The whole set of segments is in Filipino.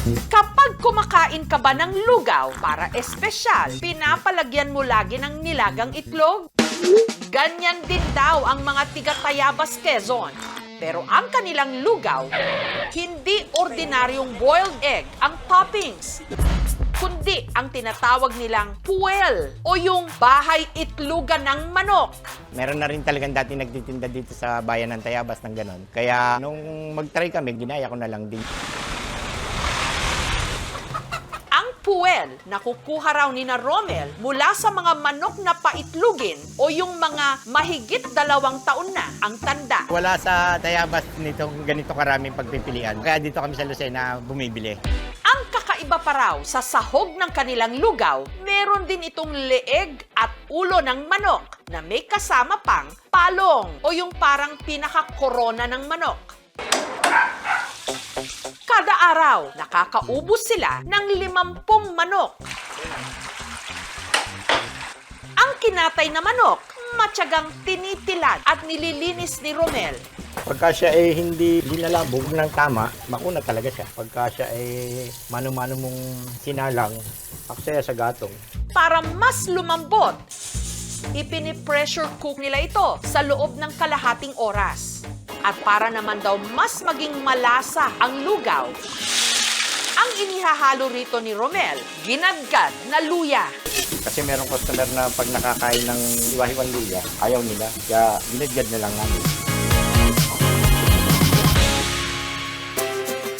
Kapag kumakain ka ba ng lugaw para espesyal, pinapalagyan mo lagi ng nilagang itlog? Ganyan din daw ang mga tiga-Tayabas, Quezon. Pero ang kanilang lugaw, hindi ordinaryong boiled egg ang toppings, kundi ang tinatawag nilang puwel o yung bahay itlugan ng manok. Meron na rin talagang dati nagtitinda dito sa bayan ng Tayabas ng ganon. Kaya nung mag-try kami, ginaya ko na lang din. Ang puwel na kukuha raw ni na Romel mula sa mga manok na paitlugin o yung mga mahigit 2 taon na ang tanda. Wala sa Tayabas nitong ganito karaming pagpipilian. Kaya dito kami sa Lucena bumibili. Ang kakaiba pa raw sa sahog ng kanilang lugaw, meron din itong leeg at ulo ng manok na may kasama pang palong o yung parang pinaka-korona ng manok. Kada araw, nakakaubos sila ng 50 manok. Ang kinatay na manok, matyagang tinitilad at nililinis ni Romel. Pagka siya hindi linalabog ng tama, makuna talaga siya. Pagka siya mano-mano mong sinalang, aksaya sa gatong. Para mas lumambot, ipini-pressure cook nila ito sa loob ng kalahating oras. At para naman daw mas maging malasa ang lugaw, ang inihahalo rito ni Romel, ginadgad na luya. Kasi merong customer na pag nakakain ng iwahiwang luya, ayaw nila. Kaya ginadgad na lang namin.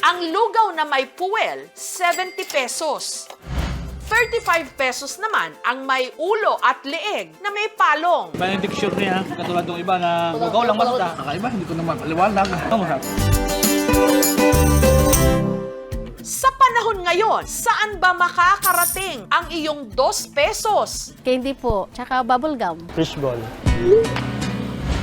Ang lugaw na may puwel, 70 pesos. 35 pesos naman ang may ulo at leeg na may palong. Iba yung diksyon niya, katulad ng iba na lugaw lang basta. Kakaiba, hindi ko naman paliwanag. Sa panahon ngayon, saan ba makakarating ang iyong 2 pesos? Candy po, tsaka bubble gum. Fishball.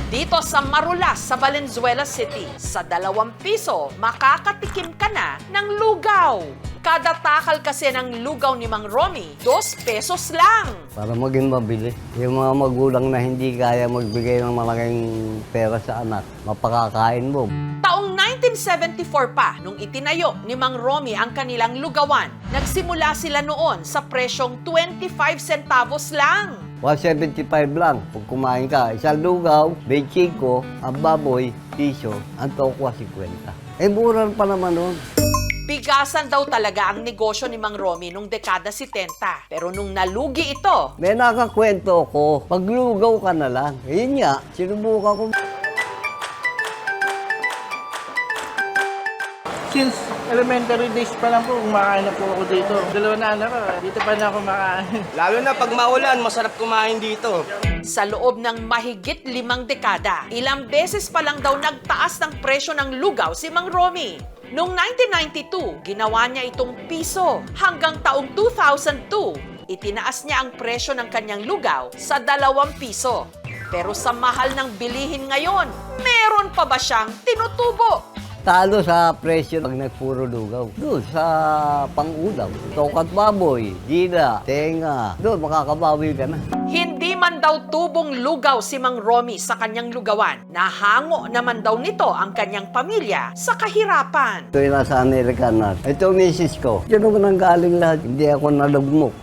Dito sa Marulas, sa Valenzuela City, sa 2 piso, makakatikim ka na ng lugaw. Kada takal kasi ng lugaw ni Mang Romy, 2 pesos lang. Para maging mabili. Yung mga magulang na hindi kaya magbigay ng malaking pera sa anak, mapakakain mo. Taong 1974 pa, nung itinayo ni Mang Romy ang kanilang lugawan, nagsimula sila noon sa presyong 25 centavos lang. 175 lang. Pag kumain ka, isang lugaw, 25, ang baboy, piso, ang tokwa, 50. Mura pa naman nun. Bigasan daw talaga ang negosyo ni Mang Romy nung dekada 70. Pero nung nalugi ito, May nakakwento ko, paglugaw ka na lang. Yun nga, sinubukan ko. Since elementary days pa lang po, kumakain na po ako dito. 2 na anak ko, dito pa na ako makain. Lalo na pag maulan, masarap kumain dito. sa loob ng mahigit 5 dekada, ilang beses pa lang daw nagtaas ng presyo ng lugaw si Mang Romy. Noong 1992, ginawa niya itong piso. Hanggang taong 2002, itinaas niya ang presyo ng kanyang lugaw sa 2 piso. Pero sa mahal ng bilihin ngayon, meron pa ba siyang tinutubo? Talo sa presyo pag nagpuro lugaw. Doon sa pang-ulam. Tokat baboy, gila, tenga. Doon makakabawi ka na. Hindi man daw tubong lugaw si Mang Romy sa kanyang lugawan. Nahango naman daw nito ang kanyang pamilya sa kahirapan. Ito yung nasa Amerika na. Ito ang misis ko. Diyan naman ang galing lahat. Hindi ako nalugmok.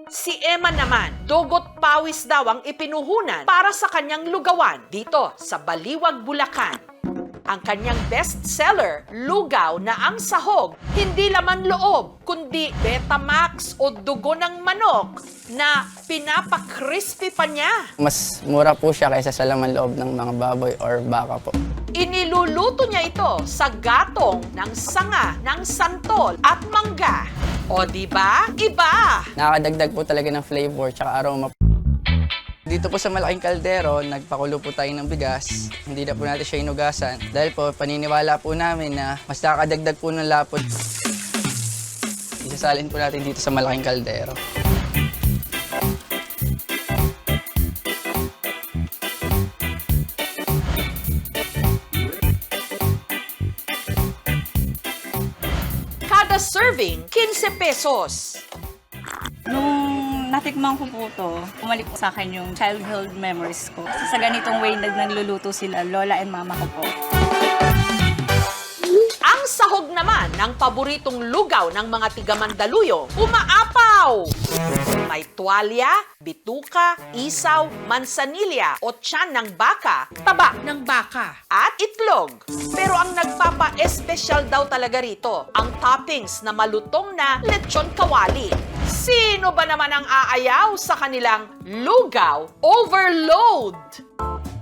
Si Emma naman, dugot pawis daw ang ipinuhunan para sa kanyang lugawan dito sa Baliwag, Bulacan. Ang kanyang bestseller, lugaw na ang sahog, hindi laman loob, kundi Betamax o dugo ng manok na pinapa-crispy pa niya. Mas mura po siya kaysa sa laman loob ng mga baboy or baka po. Iniluluto niya ito sa gatong ng sanga, ng santol at mangga. O di ba? Iba! Nakakadagdag po talaga ng flavor tsaka aroma. Dito po sa malaking kaldero, nagpakulo po tayo ng bigas. Hindi na po natin siya inugasan. Dahil po, paniniwala po namin na mas nakakadagdag po ng lapot. Isasalin po natin dito sa malaking kaldero. Kada serving, 15 pesos. Nung natikman ko po to, umalik po sa akin yung childhood memories ko. Sa ganitong way nagluluto sila, lola and mama ko po. Ang sahog naman ng paboritong lugaw ng mga tiga Mandaluyong, umaapaw! May tuwalya, bituka, isaw, mansanilya o tiyan ng baka, taba ng baka, at itlog. Pero ang nagpapa-espesyal daw talaga rito, ang toppings na malutong na lechon kawali. Sino ba naman ang aayaw sa kanilang lugaw overload?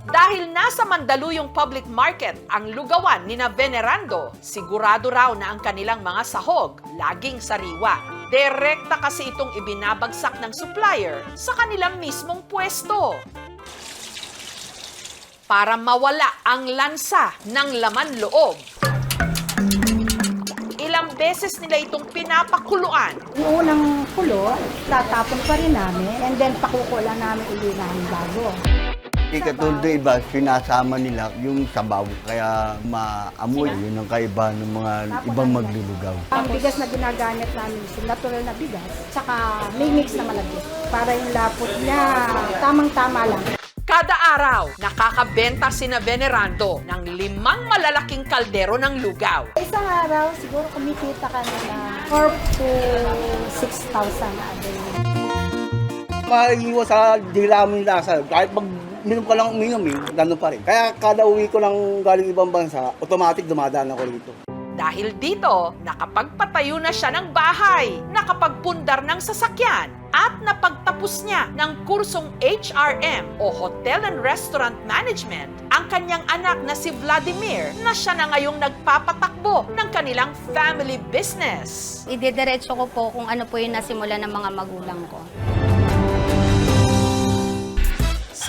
Dahil nasa Mandaluyong Public Market ang lugawan ni na Venerando, sigurado raw na ang kanilang mga sahog laging sariwa. Direkta kasi itong ibinabagsak ng supplier sa kanilang mismong pwesto. Para mawala ang lansa ng laman loob. Ilang beses nila itong pinapakuluan. Yung unang kulo, tatapon pa rin namin and then pakukulan namin uli ng bago. Katulad ng iba, sinasama nila yung sabaw, kaya maamoy. Yun ang kaiba ng mga ibang maglulugaw. Ang bigas na ginagamit namin is natural na bigas, tsaka may mix na malagkit. Para yung lapot niya, tamang-tama lang. Kada araw, nakakabenta sina Venerando ng 5 malalaking kaldero ng lugaw. Isang araw, siguro kumikita ka na 4 to 6,000 a day. Maiiwas sa dila mo yung lasa. Kahit pag minum ka lang uminom gano'n pa rin. Kaya kada uwi ko lang galing ibang bansa, automatic dumadaan ako rito. Dahil dito, nakapagpatayo na siya ng bahay, nakapagpundar ng sasakyan, at napagtapos niya ng kursong HRM o Hotel and Restaurant Management ang kanyang anak na si Vladimir na siya na ngayong nagpapatakbo ng kanilang family business. Idediretso ko po kung ano po yung nasimula ng mga magulang ko.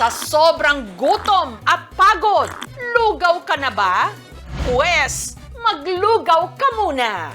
Sa sobrang gutom at pagod, lugaw ka na ba? Pwes, maglugaw ka muna!